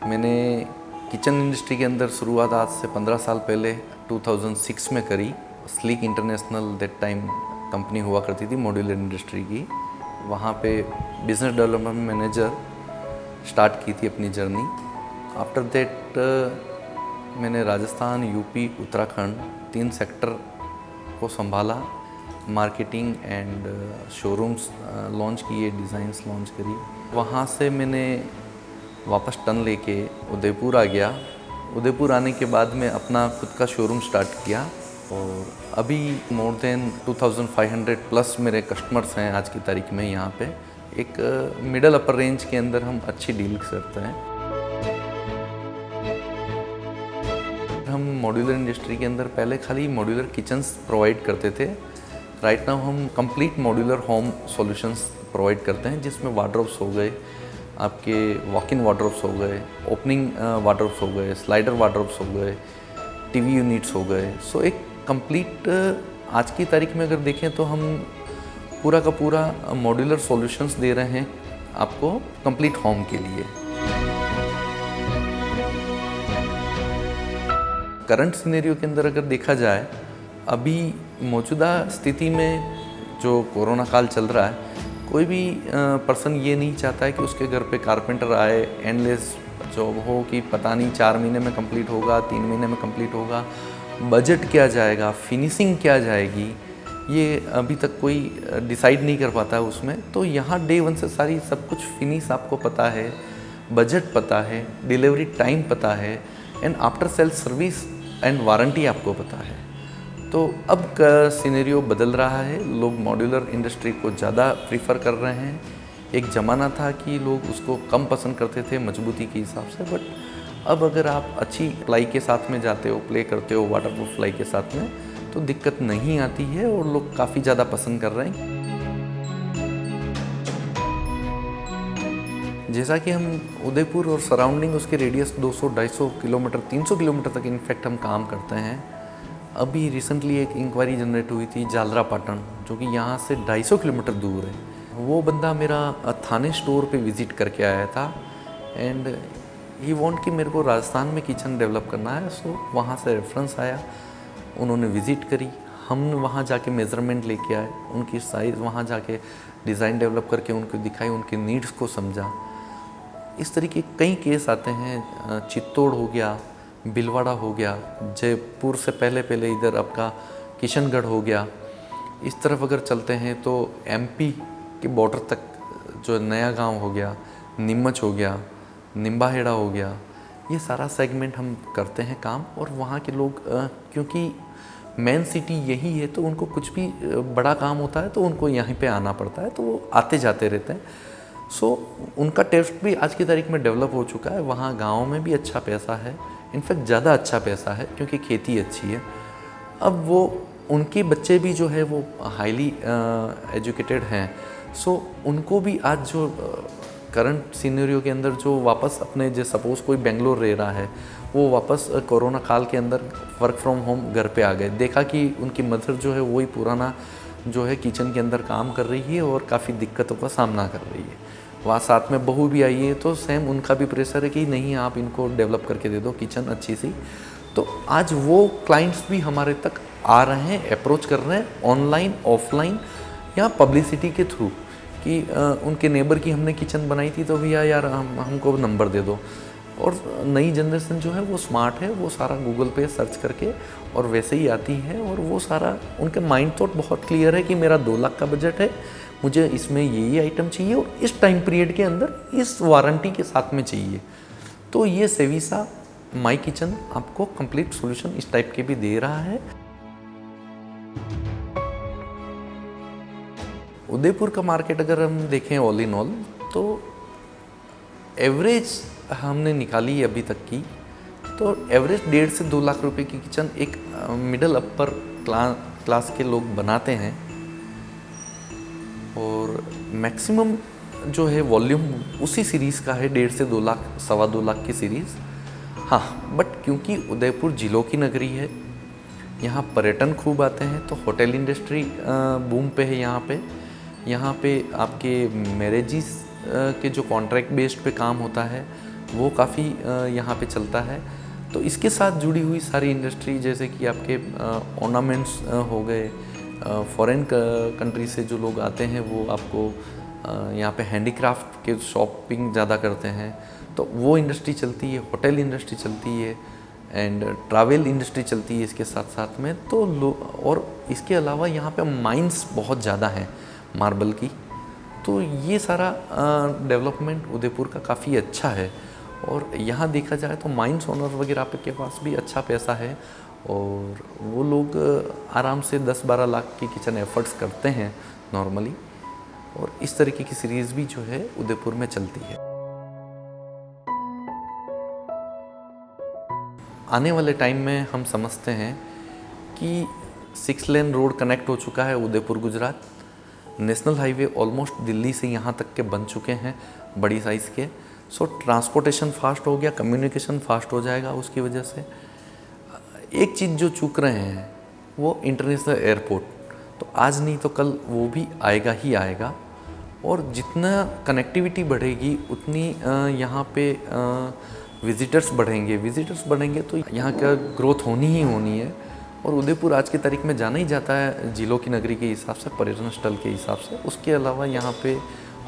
मैंने kitchen industry के अंदर शुरुआत आज से 15 साल पहले 2006 में करी। Sleek international that time company हुआ करती थी मॉड्यूलर इंडस्ट्री की। वहाँ पे बिजनेस डेवलपमेंट मैनेजर स्टार्ट की थी अपनी जर्नी। आफ्टर दैट मैंने राजस्थान, यूपी, उत्तराखंड 3 सेक्टर को संभाला। मार्केटिंग एंड शोरूम्स लॉन्च किए, डिज़ाइंस लॉन्च करी। वहाँ से मैंने वापस टर्न लेके उदयपुर आ गया। उदयपुर आने के बाद में अपना खुद का शोरूम स्टार्ट किया और अभी मोर देन 2500 प्लस मेरे कस्टमर्स हैं आज की तारीख में। यहाँ पे एक मिडल अपर रेंज के अंदर हम अच्छी डील करते हैं। हम मॉड्यूलर इंडस्ट्री के अंदर पहले खाली मॉड्यूलर किचन्स प्रोवाइड करते थे। राइट नाउ हम complete modular home solutions provide करते हैं, जिसमें वार्डरोब्स हो गए, आपके वॉक इन वार्डरोब्स हो गए, ओपनिंग वार्डरोब्स हो गए, स्लाइडर वार्डरोब्स हो गए, टीवी यूनिट्स हो गए। सो एक कंप्लीट आज की तारीख में अगर देखें तो हम पूरा का पूरा मॉड्यूलर सॉल्यूशंस दे रहे हैं आपको कंप्लीट होम के लिए। करंट सिनेरियो के अंदर अगर देखा जाए, अभी मौजूदा स्थिति में जो कोरोना काल चल रहा है, कोई भी पर्सन ये नहीं चाहता है कि उसके घर पे कारपेंटर आए, एंडलेस जॉब हो कि पता नहीं 4 महीने में कंप्लीट होगा, 3 महीने में कंप्लीट होगा, बजट क्या जाएगा, फिनिशिंग क्या जाएगी, ये अभी तक कोई डिसाइड नहीं कर पाता है उसमें। तो यहाँ डे 1 से सारी सब कुछ फिनिश आपको पता है, बजट पता है, डिलीवरी टाइम पता है and after sale service and warranty आपको पता है। तो अब का सिनेरियो बदल रहा है, लोग मॉड्यूलर इंडस्ट्री को ज़्यादा प्रीफर कर रहे हैं। एक ज़माना था कि लोग उसको कम पसंद करते थे मजबूती के हिसाब से, बट अब अगर आप अच्छी प्लाई के साथ में जाते हो, प्ले करते हो वाटरप्रूफ प्लाई के साथ में, तो दिक्कत नहीं आती है और लोग काफ़ी ज़्यादा पसंद कर रहे हैं। जैसा कि हम उदयपुर और सराउंडिंग उसके रेडियस 200-250 किलोमीटर, 300 किलोमीटर तक इनफैक्ट हम काम करते हैं। अभी रिसेंटली एक इंक्वायरी जनरेट हुई थी जालरापाटन, जो कि यहाँ से 250 किलोमीटर दूर है। वो बंदा मेरा थाने स्टोर पे विज़िट करके आया था एंड ही वांट कि मेरे को राजस्थान में किचन डेवलप करना है। सो वहाँ से रेफरेंस आया, उन्होंने विज़िट करी, हम वहाँ जाके मेज़रमेंट लेके आए, उनकी साइज़ वहाँ जाके डिज़ाइन डेवलप करके उनको दिखाई, उनके नीड्स को समझा। इस तरीके कई केस आते हैं। चित्तौड़ हो गया, भीलवाड़ा हो गया, जयपुर से पहले पहले इधर आपका किशनगढ़ हो गया। इस तरफ अगर चलते हैं तो एमपी के बॉर्डर तक जो नया गांव हो गया, नीमच हो गया, निम्बाहेड़ा हो गया, ये सारा सेगमेंट हम करते हैं काम। और वहाँ के लोग क्योंकि मेन सिटी यही है, तो उनको कुछ भी बड़ा काम होता है तो उनको यहीं पे आना पड़ता है, तो वो आते जाते रहते हैं। सो उनका टेस्ट भी आज की तारीख में डेवलप हो चुका है। वहाँ गाँव में भी अच्छा पैसा है, इनफैक्ट ज़्यादा अच्छा पैसा है क्योंकि खेती अच्छी है। अब वो उनके बच्चे भी जो है वो हाईली एजुकेटेड हैं। सो उनको भी आज जो करंट सिनेरियो के अंदर जो वापस अपने, जो सपोज़ कोई बेंगलोर रह रहा है, वो वापस कोरोना काल के अंदर वर्क फ्रॉम होम घर पे आ गए। देखा कि उनकी मदर जो है वही पुराना जो है किचन के अंदर काम कर रही है और काफ़ी दिक्कतों का सामना कर रही है। वहाँ साथ में बहू भी आई है, तो सेम उनका भी प्रेशर है कि नहीं आप इनको डेवलप करके दे दो किचन अच्छी सी। तो आज वो क्लाइंट्स भी हमारे तक आ रहे हैं, अप्रोच कर रहे हैं ऑनलाइन, ऑफलाइन या पब्लिसिटी के थ्रू कि उनके नेबर की हमने किचन बनाई थी तो भैया यार हमको नंबर दे दो। और नई जनरेशन जो है वो स्मार्ट है, वो सारा गूगल पे सर्च करके और वैसे ही आती है। और वो सारा उनके माइंड थॉट बहुत क्लियर है कि मेरा 2 लाख का बजट है, मुझे इसमें ये आइटम चाहिए और इस टाइम पीरियड के अंदर इस वारंटी के साथ में चाहिए। तो ये सेविसा माई किचन आपको कंप्लीट सॉल्यूशन इस टाइप के भी दे रहा है। उदयपुर का मार्केट अगर हम देखें ऑल इन ऑल, तो एवरेज हमने निकाली अभी तक की, तो एवरेज 1.5 से 2 लाख रुपए की किचन एक मिडल अपर क्लास के लोग बनाते हैं। और मैक्सिमम जो है वॉल्यूम उसी सीरीज़ का है, 1.5 से 2 लाख, 2.25 लाख की सीरीज़। हाँ, बट क्योंकि उदयपुर जिलों की नगरी है, यहाँ पर्यटन खूब आते हैं, तो होटल इंडस्ट्री बूम पे है यहाँ पे आपके मैरिजेस के जो कॉन्ट्रैक्ट बेस्ड पे काम होता है, वो काफ़ी यहाँ पे चलता है। तो इसके साथ जुड़ी हुई सारी इंडस्ट्री जैसे कि आपके ऑर्नामेंट्स हो गए, फॉरेन कंट्री से जो लोग आते हैं वो आपको यहाँ पे हैंडीक्राफ्ट के शॉपिंग ज़्यादा करते हैं, तो वो इंडस्ट्री चलती है, होटल इंडस्ट्री चलती है एंड ट्रैवल इंडस्ट्री चलती है इसके साथ साथ में। तो और इसके अलावा यहाँ पे माइंस बहुत ज़्यादा हैं मार्बल की, तो ये सारा डेवलपमेंट उदयपुर का काफ़ी अच्छा है। और यहाँ देखा जाए तो माइंस ओनर वगैरह के पास भी अच्छा पैसा है और वो लोग आराम से 10-12 लाख की किचन एफर्ट्स करते हैं नॉर्मली, और इस तरीके की सीरीज़ भी जो है उदयपुर में चलती है। आने वाले टाइम में हम समझते हैं कि 6 लेन रोड कनेक्ट हो चुका है Udaipur Gujarat, national highway almost Delhi से यहाँ तक के बन चुके हैं बड़ी साइज़ के। सो ट्रांसपोर्टेशन फास्ट हो गया, कम्युनिकेशन फास्ट हो जाएगा उसकी वजह से। एक चीज़ जो चूक रहे हैं वो इंटरनेशनल एयरपोर्ट, तो आज नहीं तो कल वो भी आएगा ही आएगा। और जितना कनेक्टिविटी बढ़ेगी उतनी यहाँ पे विज़िटर्स बढ़ेंगे तो यहाँ का ग्रोथ होनी ही होनी है। और उदयपुर आज की तारीख में जाना ही जाता है झीलों की नगरी के हिसाब से, पर्यटन स्थल के हिसाब से। उसके अलावा यहाँ पे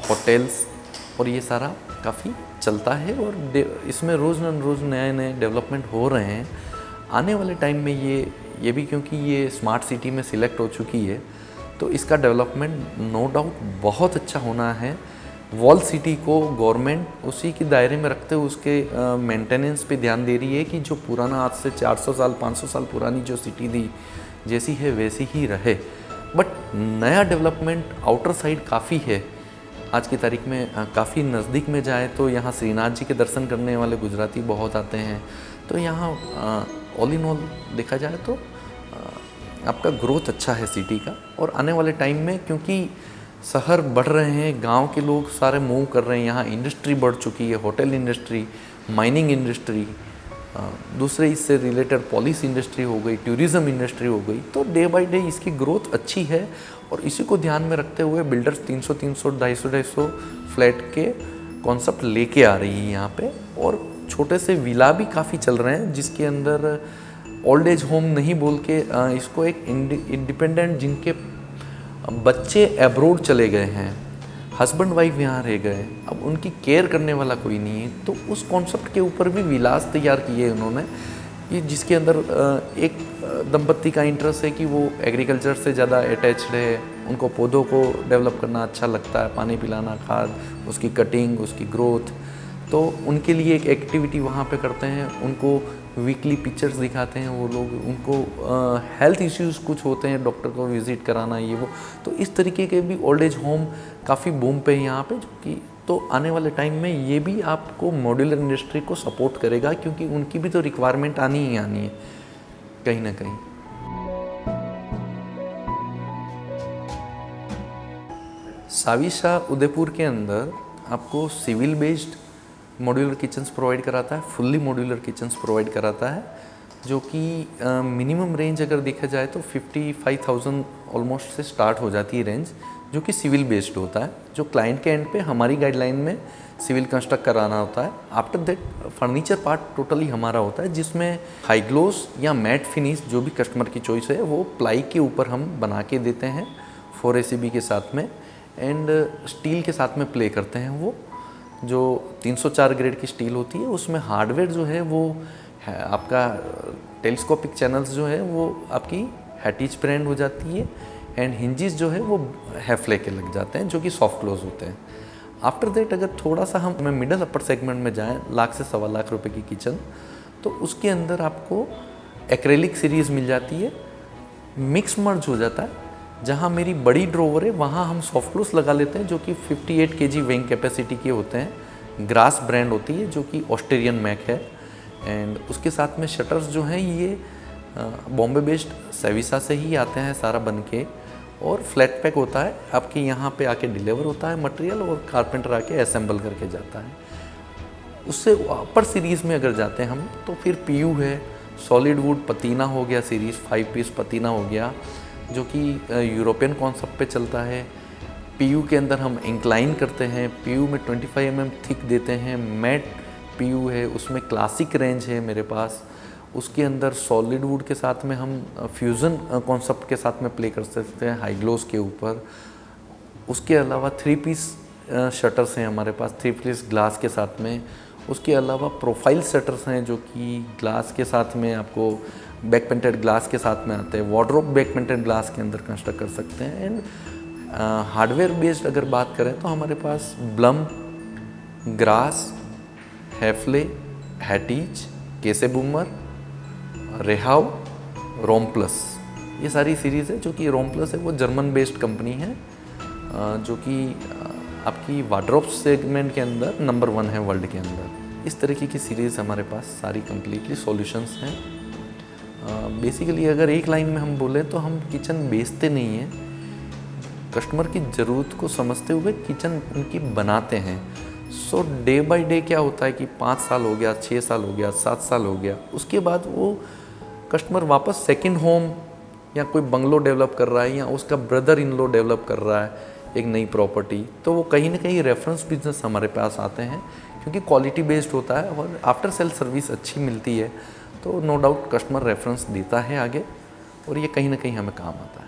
होटल्स और ये सारा काफ़ी चलता है और इसमें रोज़ न रोज़ नए नए डेवलपमेंट हो रहे हैं। आने वाले टाइम में ये भी क्योंकि ये स्मार्ट सिटी में सिलेक्ट हो चुकी है, तो इसका डेवलपमेंट नो डाउट बहुत अच्छा होना है। वॉल सिटी को गवर्नमेंट उसी के दायरे में रखते हुए उसके मेंटेनेंस पे ध्यान दे रही है कि जो पुराना आज से 400 साल 500 साल पुरानी जो सिटी थी जैसी है वैसी ही रहे। बट नया डेवलपमेंट आउटर साइड काफ़ी है आज की तारीख में। काफ़ी नज़दीक में जाए तो यहाँ श्रीनाथ जी के दर्शन करने वाले गुजराती बहुत आते हैं। तो यहाँ ऑल इन ऑल देखा जाए तो आपका ग्रोथ अच्छा है सिटी का। और आने वाले टाइम में क्योंकि शहर बढ़ रहे हैं, गांव के लोग सारे मूव कर रहे हैं, यहाँ इंडस्ट्री बढ़ चुकी है, होटल इंडस्ट्री, माइनिंग इंडस्ट्री, दूसरे इससे रिलेटेड पॉलिस इंडस्ट्री हो गई, टूरिज़्म इंडस्ट्री हो गई। तो डे बाय डे इसकी ग्रोथ अच्छी है और इसी को ध्यान में रखते हुए बिल्डर्स 300 250 फ्लैट के कॉन्सेप्ट लेके आ रही है यहाँ पे। और छोटे से विला भी काफ़ी चल रहे हैं जिसके अंदर ओल्ड एज होम नहीं बोल के इसको एक इंडिपेंडेंट, जिनके बच्चे एब्रोड चले गए हैं, हस्बैंड वाइफ यहाँ रह गए, अब उनकी केयर करने वाला कोई नहीं है, तो उस कॉन्सेप्ट के ऊपर भी विलास तैयार किए उन्होंने, ये जिसके अंदर एक दंपत्ति का इंटरेस्ट है कि वो एग्रीकल्चर से ज़्यादा अटैच्ड है, उनको पौधों को डेवलप करना अच्छा लगता है, पानी पिलाना, खाद, उसकी कटिंग, उसकी ग्रोथ। तो उनके लिए एक एक्टिविटी वहाँ पे करते हैं, उनको वीकली पिक्चर्स दिखाते हैं वो लोग, उनको हेल्थ इश्यूज़ कुछ होते हैं, डॉक्टर को विज़िट कराना ये वो। तो इस तरीके के भी ओल्ड एज होम काफ़ी बूम पे है यहाँ पे, जो कि तो आने वाले टाइम में ये भी आपको मॉड्यूलर इंडस्ट्री को सपोर्ट करेगा क्योंकि उनकी भी तो रिक्वायरमेंट आनी ही आनी है कहीं ना कहीं। साविशा उदयपुर के अंदर आपको civil based modular kitchens provide कराता है, फुल्ली मॉड्यूलर किचन्स प्रोवाइड कराता है, जो कि मिनिमम रेंज अगर देखा जाए तो 55,000 ऑलमोस्ट से स्टार्ट हो जाती है रेंज, जो कि सिविल बेस्ड होता है। जो क्लाइंट के एंड पे हमारी गाइडलाइन में सिविल कंस्ट्रक्ट कराना होता है। After that furniture part totally हमारा होता है, जिसमें हाई ग्लोस या मैट फिनिश जो भी कस्टमर की चॉइस है वो प्लाई के ऊपर हम बना के देते हैं 4 ACB के साथ में, एंड स्टील के साथ में प्ले करते हैं। वो जो 304 ग्रेड की स्टील होती है उसमें हार्डवेयर जो है वो है आपका टेलीस्कोपिक चैनल्स जो है वो आपकी हैटिच ब्रांड हो जाती है, एंड हिंजेस जो है वो हैफले के लग जाते हैं जो कि सॉफ्ट क्लोज होते हैं। आफ्टर दैट अगर थोड़ा सा हम मिडल अपर सेगमेंट में जाएं, लाख से 1.25 लाख रुपए की किचन, तो उसके अंदर आपको एक्रेलिक सीरीज़ मिल जाती है, मिक्स मर्ज हो जाता है। जहाँ मेरी बड़ी ड्रोवर है वहाँ हम सॉफ्ट क्लोज लगा लेते हैं जो कि 58 kg वेइंग कैपेसिटी के होते हैं। ग्रास ब्रांड होती है जो कि ऑस्ट्रेलियन मैक है, एंड उसके साथ में शटर्स जो हैं ये बॉम्बे बेस्ड सेविसा से ही आते हैं सारा बन के, और फ्लैट पैक होता है, आपके यहाँ पे आके डिलीवर होता है मटेरियल और कारपेंटर आके असेंबल करके जाता है। उससे अपर सीरीज़ में अगर जाते हैं हम तो फिर PU है, सॉलिड वुड पतीना हो गया सीरीज़, 5 पीस पतीना हो गया जो कि यूरोपियन कॉन्सेप्ट पे चलता है। PU के अंदर हम इंक्लाइन करते हैं, PU में 25 mm थिक देते हैं, मैट पीयू है, उसमें क्लासिक रेंज है मेरे पास। उसके अंदर सॉलिड वुड के साथ में हम फ्यूज़न कॉन्सेप्ट के साथ में प्ले कर सकते हैं हाई ग्लोस के ऊपर। उसके अलावा 3 पीस शटर्स हैं हमारे पास, 3 पीस ग्लास के साथ में। उसके अलावा प्रोफाइल शटर्स हैं जो कि ग्लास के साथ में आपको बैक पेंटेड ग्लास के साथ में आते हैं, वार्डरोब बैक पेंटेड ग्लास के अंदर कंस्ट्रक्ट कर सकते हैं। एंड हार्डवेयर बेस्ड अगर बात करें तो हमारे पास ब्लम, ग्रास, हैफले, हैटीज, केसे बूमर, रेहाव, रोम प्लस, ये सारी सीरीज़ है। जो कि रोम प्लस है वो जर्मन बेस्ड कंपनी है, जो कि आपकी वार्डरोब सेगमेंट के अंदर नंबर 1 है वर्ल्ड के अंदर। इस तरीके की सीरीज़ हमारे पास सारी कंप्लीटली सॉल्यूशंस हैं। बेसिकली अगर एक लाइन में हम बोलें तो हम किचन बेचते नहीं हैं, कस्टमर की ज़रूरत को समझते हुए किचन उनकी बनाते हैं। सो डे बाय डे क्या होता है कि 5 साल हो गया, 6 साल हो गया, 7 साल हो गया, उसके बाद वो कस्टमर वापस सेकंड होम या कोई बंगलो डेवलप कर रहा है या उसका ब्रदर इन लॉ डेवलप कर रहा है एक नई प्रॉपर्टी, तो वो कहीं ना कहीं रेफरेंस बिजनेस हमारे पास आते हैं, क्योंकि क्वालिटी बेस्ड होता है और आफ्टर सेल सर्विस अच्छी मिलती है। तो नो डाउट कस्टमर रेफरेंस देता है आगे, और ये कहीं ना कहीं हमें काम आता है।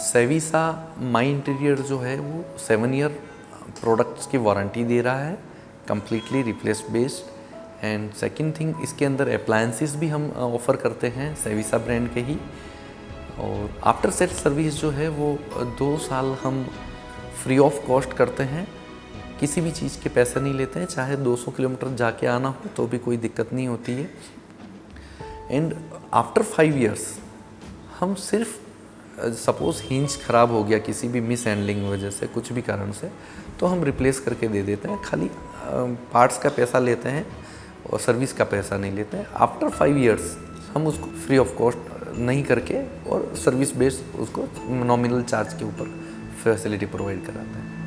सेविसा माई इंटीरियर जो है वो 7 ईयर प्रोडक्ट्स की वारंटी दे रहा है, completely replace based. And second thing, इसके अंदर अप्लायंसेस भी हम ऑफ़र करते हैं सेविसा ब्रांड के ही। और आफ्टर सेल सर्विस जो है वो 2 साल हम फ्री ऑफ कॉस्ट करते हैं, किसी भी चीज़ के पैसे नहीं लेते हैं, चाहे 200 किलोमीटर जाके आना हो तो भी कोई दिक्कत नहीं होती है। एंड आफ्टर 5 ईयर्स हम सिर्फ सपोज़ हिंज ख़राब हो गया किसी भी मिस हैंडलिंग वजह से, कुछ भी कारण से, तो हम रिप्लेस करके दे देते हैं। खाली पार्ट्स का पैसा लेते हैं और सर्विस का पैसा नहीं लेते हैं। आफ्टर 5 ईयर्स हम उसको फ्री ऑफ कॉस्ट नहीं करके और सर्विस बेस्ड उसको नॉमिनल चार्ज के ऊपर फैसिलिटी प्रोवाइड कराते हैं।